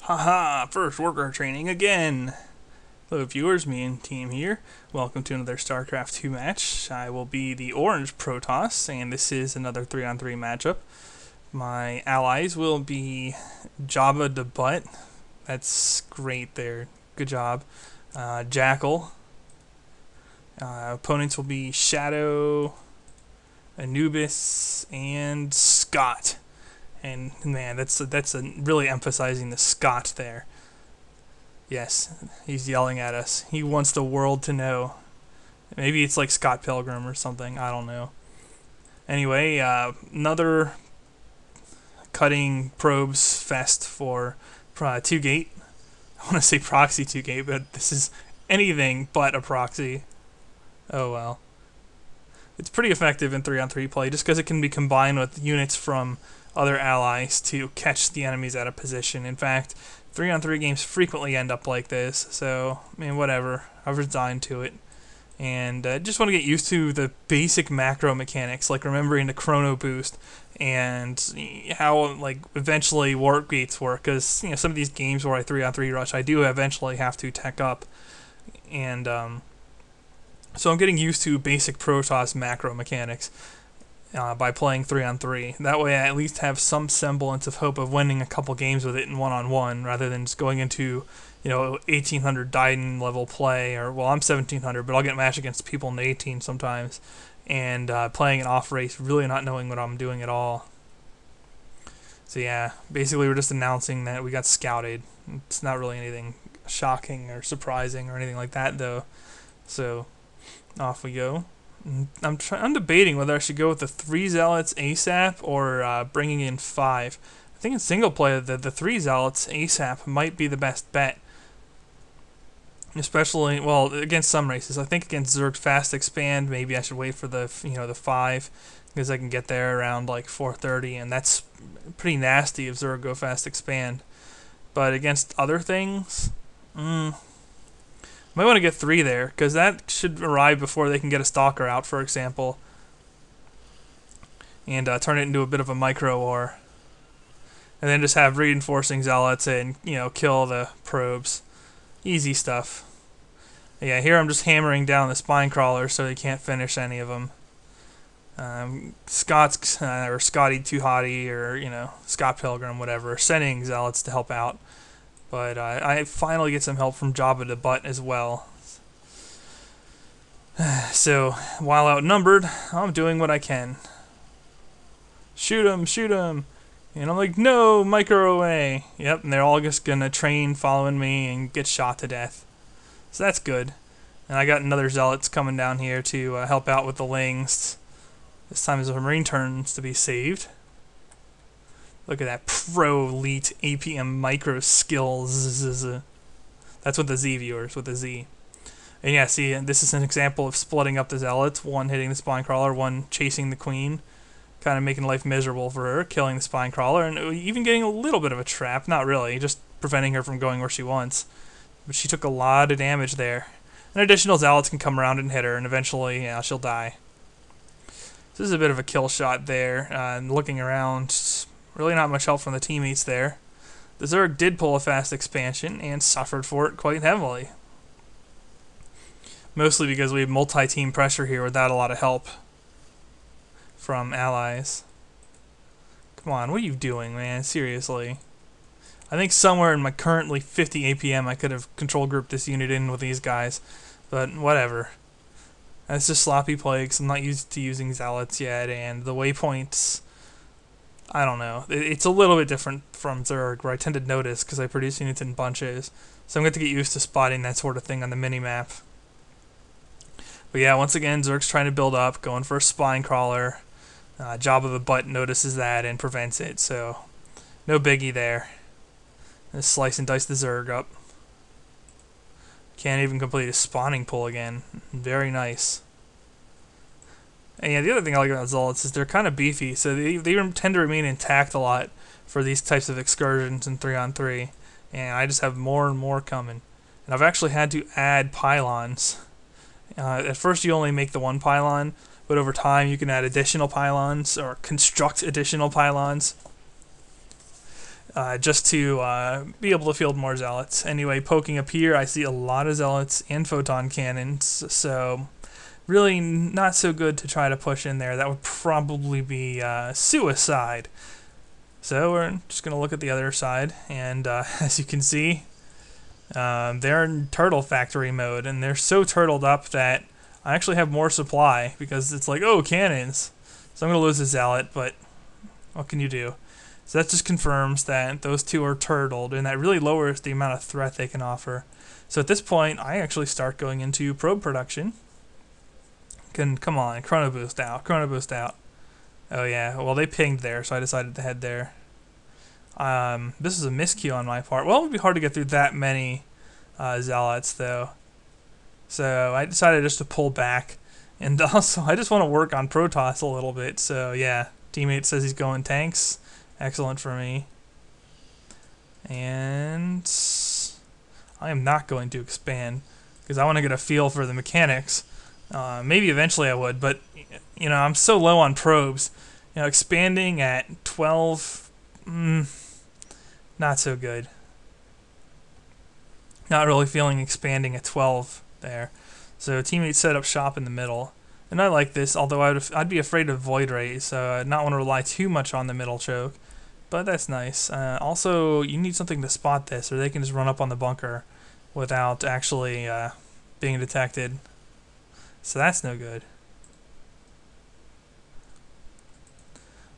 Haha, first worker training again. Hello viewers, me and team here. Welcome to another Starcraft 2 match. I will be the orange Protoss, and this is another 3-on-3 matchup. My allies will be Jabba the Butt. That's great there. Good job. Jackal. Opponents will be Shadow, Anubis, and Scott. And man, that's really emphasizing the Scott there. Yes, he's yelling at us. He wants the world to know. Maybe it's like Scott Pilgrim or something. I don't know. Anyway, another cutting probes fest for 2-gate. I want to say proxy 2-gate, but this is anything but a proxy. Oh well. It's pretty effective in 3-on-3 play just because it can be combined with units from other allies to catch the enemies out of position. In fact, 3-on-3 games frequently end up like this, so, I mean, whatever. I've resigned to it. And just want to get used to the basic macro mechanics, like remembering the chrono boost and how, like, eventually warp gates work, because, some of these games where I 3-on-3 rush, I do eventually have to tech up. And, so I'm getting used to basic Protoss macro mechanics by playing 3-on-3. That way I at least have some semblance of hope of winning a couple games with it in 1-on-1 rather than just going into 1800 Dyden level play, or well, I'm 1700, but I'll get matched against people in the 18 sometimes, and playing an off race really not knowing what I'm doing at all. So yeah, basically we're just announcing that we got scouted. It's not really anything shocking or surprising or anything like that though. So off we go. I'm debating whether I should go with the 3 Zealots ASAP or bringing in 5. I think in single player, the 3 Zealots ASAP might be the best bet. Especially, well, against some races. I think against Zerg Fast Expand, maybe I should wait for the 5, because I can get there around like 4:30, and that's pretty nasty if Zerg go Fast Expand. But against other things, might want to get 3 there, because that should arrive before they can get a Stalker out, for example. And turn it into a bit of a micro war. And then just have reinforcing zealots and, kill the probes. Easy stuff. Yeah, here I'm just hammering down the spine crawlers so they can't finish any of them. Scott's, or Scotty Too Hottie, or, Scott Pilgrim, whatever, sending zealots to help out. But I finally get some help from Jabba the Butt as well. So, while outnumbered, I'm doing what I can. Shoot him, shoot him! And I'm like, no, micro away! Yep, and they're all just gonna train following me and get shot to death. So that's good. And I got another Zealots coming down here to help out with the Lings. This time there's a Marine turns to be saved. Look at that pro-elite APM micro skills. That's with the Z, viewers, with the Z. And yeah, see, this is an example of splitting up the Zealots. One hitting the spine crawler, one chasing the Queen. Kind of making life miserable for her, killing the spine crawler, and even getting a little bit of a trap. Not really, just preventing her from going where she wants. But she took a lot of damage there. And additional Zealots can come around and hit her, and eventually, she'll die. This is a bit of a kill shot there. And looking around, really not much help from the teammates there. The Zerg did pull a fast expansion and suffered for it quite heavily. Mostly because we have multi-team pressure here without a lot of help from allies. Come on, what are you doing, man? Seriously. I think somewhere in my currently 50 APM I could have control grouped this unit in with these guys. But whatever. That's just sloppy play because I'm not used to using Zealots yet, and the waypoints, I don't know. It's a little bit different from Zerg, where I tend to notice because I produce units in bunches. So I'm going to get used to spotting that sort of thing on the minimap. But yeah, once again, Zerg's trying to build up, going for a spine crawler. Jabba the Butt notices that and prevents it, so no biggie there. Just slice and dice the Zerg up. Can't even complete a spawning pull again. Very nice. And yeah, the other thing I like about Zealots is they're kind of beefy, so they tend to remain intact a lot for these types of excursions in 3-on-3. And I just have more and more coming. And I've actually had to add pylons. At first you only make the one pylon, but over time you can add additional pylons or construct additional pylons. just to be able to field more zealots. Anyway, poking up here, I see a lot of zealots and photon cannons, so really not so good to try to push in there. That would probably be suicide. So we're just going to look at the other side, and as you can see, they're in turtle factory mode, and they're so turtled up that I actually have more supply, because it's like, oh, cannons. So I'm going to lose a zealot, but what can you do? So that just confirms that those two are turtled, and that really lowers the amount of threat they can offer. So at this point, I actually start going into probe production. Come on, chrono boost out, chrono boost out. Oh yeah, well they pinged there, so I decided to head there. This is a miscue on my part. Well, it would be hard to get through that many zealots, though. So I decided just to pull back. And also, I just want to work on Protoss a little bit. So yeah, teammate says he's going tanks. Excellent for me. And I am not going to expand, because I want to get a feel for the mechanics. Maybe eventually I would, but you know, I'm so low on probes. You know, expanding at 12, not so good. Not really feeling expanding at 12 there. So teammates set up shop in the middle, and I like this. Although I'd be afraid of void rays, so I'd not want to rely too much on the middle choke. But that's nice. Also, you need something to spot this, or they can just run up on the bunker without actually being detected. So that's no good.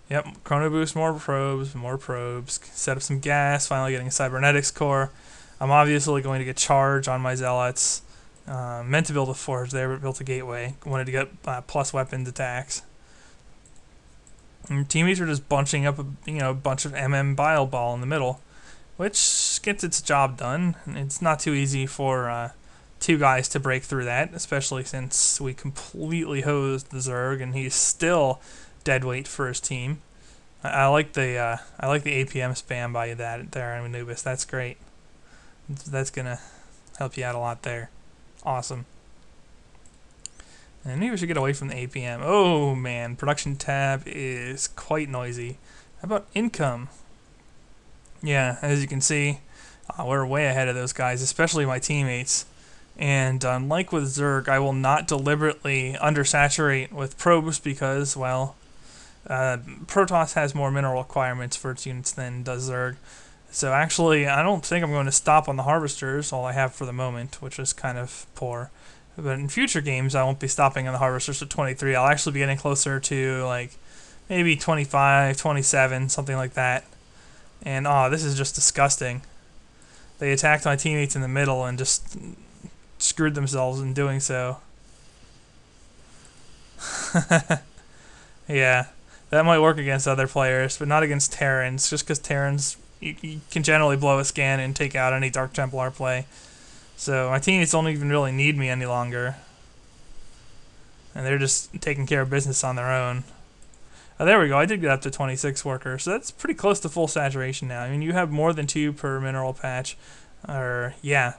Yep, chrono boost, more probes, set up some gas, finally getting a cybernetics core. I'm obviously going to get charge on my zealots. Meant to build a forge there, but built a gateway. Wanted to get plus weapons attacks. And teammates are just bunching up a bunch of bile ball in the middle, which gets its job done. It's not too easy for two guys to break through that, especially since we completely hosed the Zerg, and he's still dead weight for his team. I like the APM spam by that there in Anubis. That's great. That's gonna help you out a lot there. Awesome. And maybe we should get away from the APM. Oh man, production tab is quite noisy. How about income? Yeah, as you can see, we're way ahead of those guys, especially my teammates. And unlike with Zerg, I will not deliberately undersaturate with probes because, well, Protoss has more mineral requirements for its units than does Zerg. So actually, I don't think I'm going to stop on the harvesters, all I have for the moment, which is kind of poor. But in future games, I won't be stopping on the harvesters at 23. I'll actually be getting closer to, like, maybe 25, 27, something like that. And, oh, this is just disgusting. They attacked my teammates in the middle and just screwed themselves in doing so. Yeah, that might work against other players, but not against Terrans, just because Terrans, you can generally blow a scan and take out any Dark Templar play. So my teammates don't even really need me any longer. And they're just taking care of business on their own. Oh, there we go. I did get up to 26 workers. So that's pretty close to full saturation now. I mean, you have more than 2 per mineral patch. Or, yeah.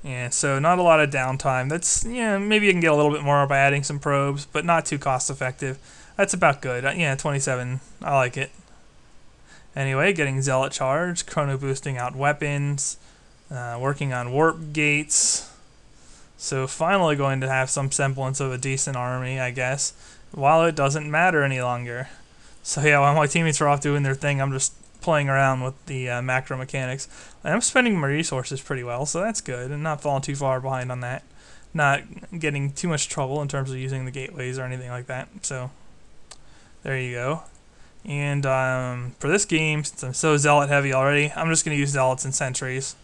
Yeah, so not a lot of downtime. That's, yeah, maybe you can get a little bit more by adding some probes, but not too cost effective. That's about good. Yeah, 27. I like it. Anyway, getting Zealot charge, chrono boosting out weapons, working on warp gates. So finally going to have some semblance of a decent army, I guess, while it doesn't matter any longer. So yeah, while my teammates are off doing their thing, I'm just playing around with the macro mechanics. I'm spending my resources pretty well, so that's good, and not falling too far behind on that. Not getting too much trouble in terms of using the gateways or anything like that. So there you go. And for this game, since I'm so zealot heavy already, I'm just going to use zealots and sentries.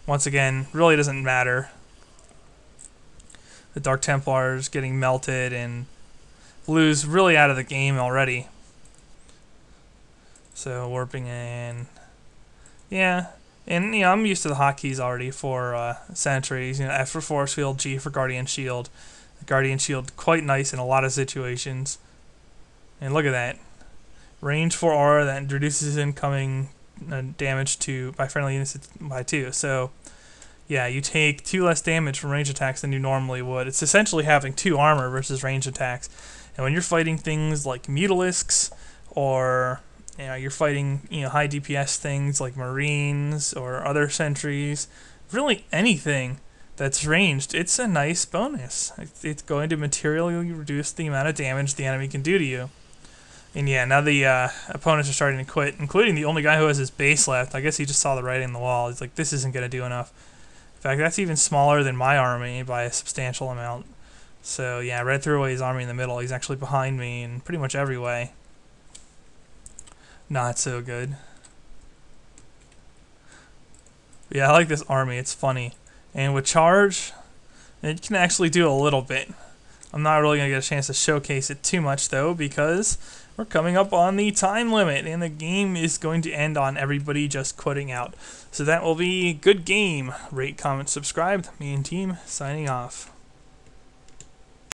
Once again, really doesn't matter. The Dark Templars getting melted and blue's really out of the game already. So warping in, yeah, and you know I'm used to the hotkeys already for sentries. You know, F for force field, G for guardian shield. The guardian shield quite nice in a lot of situations. And look at that. Range 4 aura that reduces incoming damage by friendly units by 2. So, yeah, you take 2 less damage from range attacks than you normally would. It's essentially having 2 armor versus range attacks. And when you're fighting things like mutalisks or you're fighting high DPS things like Marines or other sentries, really anything that's ranged, it's a nice bonus. It's going to materially reduce the amount of damage the enemy can do to you. And yeah, now the opponents are starting to quit, including the only guy who has his base left. I guess he just saw the writing on the wall. He's like, this isn't going to do enough. In fact, that's even smaller than my army by a substantial amount. So yeah, Red threw away his army in the middle. He's actually behind me in pretty much every way. Not so good. Yeah, I like this army. It's funny. And with charge, it can actually do a little bit. I'm not really going to get a chance to showcase it too much, though, because we're coming up on the time limit, and the game is going to end on everybody just quitting out. So that will be good game. Rate, comment, subscribe. Me and team signing off.